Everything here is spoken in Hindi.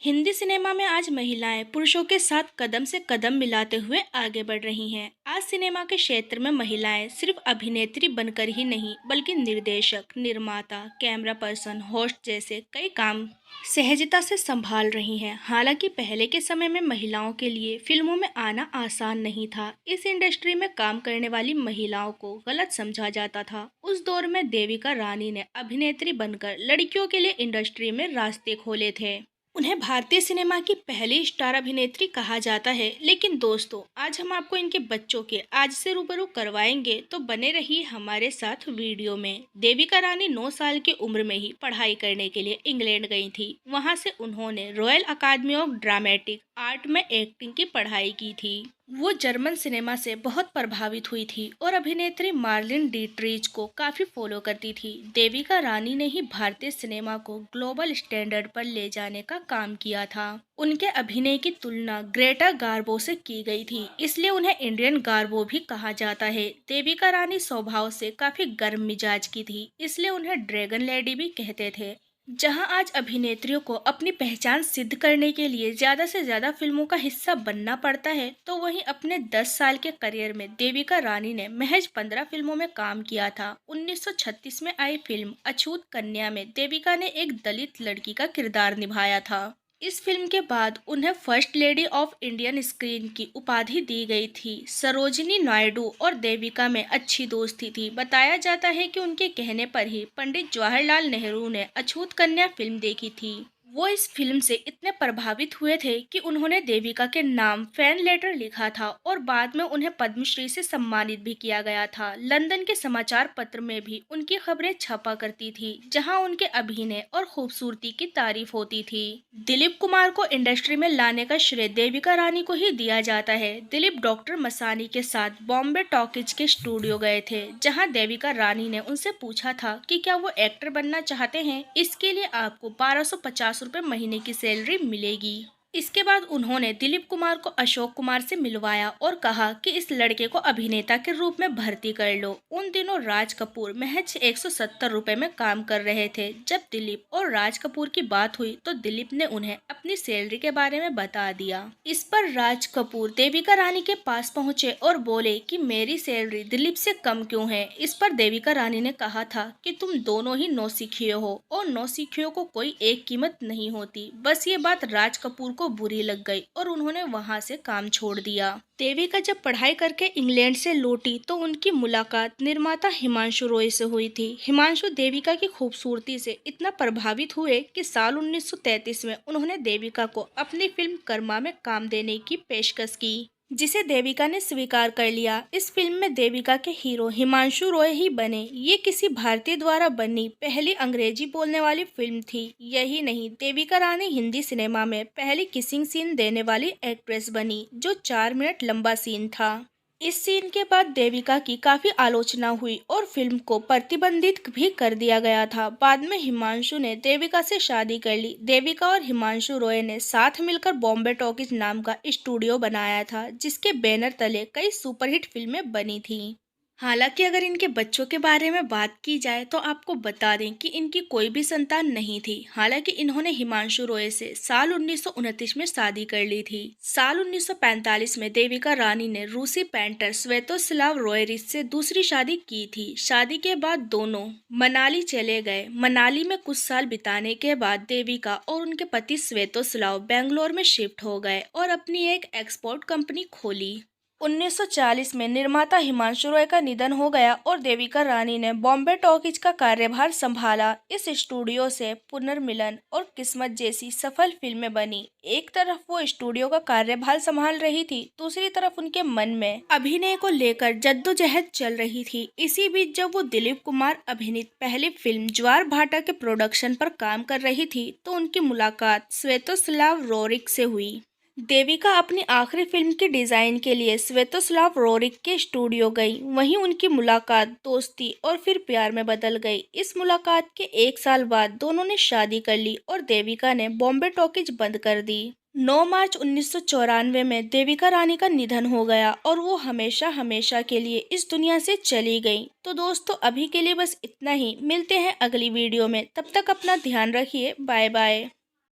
हिंदी सिनेमा में आज महिलाएं पुरुषों के साथ कदम से कदम मिलाते हुए आगे बढ़ रही हैं। आज सिनेमा के क्षेत्र में महिलाएं सिर्फ अभिनेत्री बनकर ही नहीं, बल्कि निर्देशक, निर्माता, कैमरा पर्सन, होस्ट जैसे कई काम सहजता से संभाल रही हैं। हालांकि पहले के समय में महिलाओं के लिए फिल्मों में आना आसान नहीं था। इस इंडस्ट्री में काम करने वाली महिलाओं को गलत समझा जाता था। उस दौर में देविका रानी ने अभिनेत्री बनकर लड़कियों के लिए इंडस्ट्री में रास्ते खोले थे। उन्हें भारतीय सिनेमा की पहली स्टार अभिनेत्री कहा जाता है। लेकिन दोस्तों, आज हम आपको इनके बच्चों के आज से रूबरू करवाएंगे, तो बने रहिए हमारे साथ वीडियो में। देविका रानी 9 साल की उम्र में ही पढ़ाई करने के लिए इंग्लैंड गई थी। वहां से उन्होंने Royal Academy of Dramatic Art में एक्टिंग की पढ़ाई की थी। वो जर्मन सिनेमा से बहुत प्रभावित हुई थी और अभिनेत्री मार्लिन डीट्रीज को काफी फॉलो करती थी। देविका रानी ने ही भारतीय सिनेमा को ग्लोबल स्टैंडर्ड पर ले जाने का काम किया था। उनके अभिनय की तुलना ग्रेटा गार्बो से की गई थी, इसलिए उन्हें इंडियन गार्बो भी कहा जाता है। देविका रानी स्वभाव से काफी गर्म मिजाज की थी, इसलिए उन्हें ड्रैगन लेडी भी कहते थे। जहां आज अभिनेत्रियों को अपनी पहचान सिद्ध करने के लिए ज्यादा से ज्यादा फिल्मों का हिस्सा बनना पड़ता है, तो वहीं अपने 10 साल के करियर में देविका रानी ने महज 15 फिल्मों में काम किया था। 1936 में आई फिल्म अछूत कन्या में देविका ने एक दलित लड़की का किरदार निभाया था। इस फिल्म के बाद उन्हें first lady of Indian screen की उपाधि दी गई थी। सरोजिनी नायडू और देविका में अच्छी दोस्ती थी। बताया जाता है कि उनके कहने पर ही पंडित जवाहरलाल नेहरू ने अछूत कन्या फिल्म देखी थी। वो इस फिल्म से इतने प्रभावित हुए थे कि उन्होंने देविका के नाम फैन लेटर लिखा था और बाद में उन्हें पद्मश्री से सम्मानित भी किया गया था। लंदन के समाचार पत्र में भी उनकी खबरें छपा करती थी, जहां उनके अभिनय और खूबसूरती की तारीफ होती थी। दिलीप कुमार को इंडस्ट्री में लाने का श्रेय देविका रानी को ही दिया जाता है। दिलीप डॉक्टर मसानी के साथ बॉम्बे टॉकीज के स्टूडियो गए थे, जहां देविका रानी ने उनसे पूछा था कि क्या वो एक्टर बनना चाहते हैं। इसके लिए आपको 1250 रुपए महीने की सैलरी मिलेगी। इसके बाद उन्होंने दिलीप कुमार को अशोक कुमार से मिलवाया और कहा कि इस लड़के को अभिनेता के रूप में भर्ती कर लो। उन दिनों राज कपूर महज 170 रुपए में काम कर रहे थे। जब दिलीप और राज कपूर की बात हुई तो दिलीप ने उन्हें अपनी सैलरी के बारे में बता दिया। इस पर राज कपूर देविका रानी के पास पहुंचे और बोले कि मेरी सैलरी दिलीप से कम क्यों है। इस पर देविका रानी ने कहा था कि तुम दोनों ही नौसिखिए हो और नौसिखियों को कोई एक कीमत नहीं होती। बस ये बात राज कपूर को बुरी लग गई और उन्होंने वहां से काम छोड़ दिया। देविका जब पढ़ाई करके इंग्लैंड से लौटी तो उनकी मुलाकात निर्माता हिमांशु रॉय से हुई थी। हिमांशु देविका की खूबसूरती से इतना प्रभावित हुए कि साल 1933 में उन्होंने देविका को अपनी फिल्म कर्मा में काम देने की पेशकश की, जिसे देविका ने स्वीकार कर लिया। इस फिल्म में देविका के हीरो हिमांशु रॉय ही बने। ये किसी भारतीय द्वारा बनी पहली अंग्रेजी बोलने वाली फिल्म थी। यही नहीं, देविका रानी हिंदी सिनेमा में पहली किसिंग सीन देने वाली एक्ट्रेस बनी, जो 4 मिनट लंबा सीन था। इस सीन के बाद देविका की काफी आलोचना हुई और फिल्म को प्रतिबंधित भी कर दिया गया था। बाद में हिमांशु ने देविका से शादी कर ली। देविका और हिमांशु रॉय ने साथ मिलकर बॉम्बे टॉकीज नाम का स्टूडियो बनाया था, जिसके बैनर तले कई सुपरहिट फिल्में बनी थीं। हालांकि अगर इनके बच्चों के बारे में बात की जाए तो आपको बता दें कि इनकी कोई भी संतान नहीं थी। हालांकि इन्होंने हिमांशु रॉय से साल 1929 में शादी कर ली थी। साल 1945 में देविका रानी ने रूसी पेंटर स्वेतोस्लाव रॉयरिच से दूसरी शादी की थी। शादी के बाद दोनों मनाली चले गए। मनाली में कुछ साल बिताने के बाद देविका और उनके पति स्वेतोस्लाव बेंगलोर में शिफ्ट हो गए और अपनी एक एक्सपोर्ट कंपनी खोली। 1940 में निर्माता हिमांशु रॉय का निधन हो गया और देविका रानी ने बॉम्बे टॉकीज का कार्यभार संभाला। इस स्टूडियो से पुनर्मिलन और किस्मत जैसी सफल फिल्में बनी। एक तरफ वो स्टूडियो का कार्यभार संभाल रही थी, दूसरी तरफ उनके मन में अभिनय को लेकर जद्दोजहद चल रही थी। इसी बीच जब वो दिलीप कुमार अभिनीत पहली फिल्म ज्वार भाटा के प्रोडक्शन पर काम कर रही थी, तो उनकी मुलाकात स्वेतोस्लाव रोरिक से हुई। देविका अपनी आखिरी फिल्म की डिजाइन के लिए स्वेतोस्लाव रोरिक के स्टूडियो गई। वहीं उनकी मुलाकात दोस्ती और फिर प्यार में बदल गई। इस मुलाकात के 1 साल बाद दोनों ने शादी कर ली और देविका ने बॉम्बे टॉकीज बंद कर दी। 9 मार्च 1994 में देविका रानी का निधन हो गया और वो हमेशा हमेशा के लिए इस दुनिया से चली गई। तो दोस्तों, अभी के लिए बस इतना ही। मिलते हैं अगली वीडियो में, तब तक अपना ध्यान रखिए। Bye bye.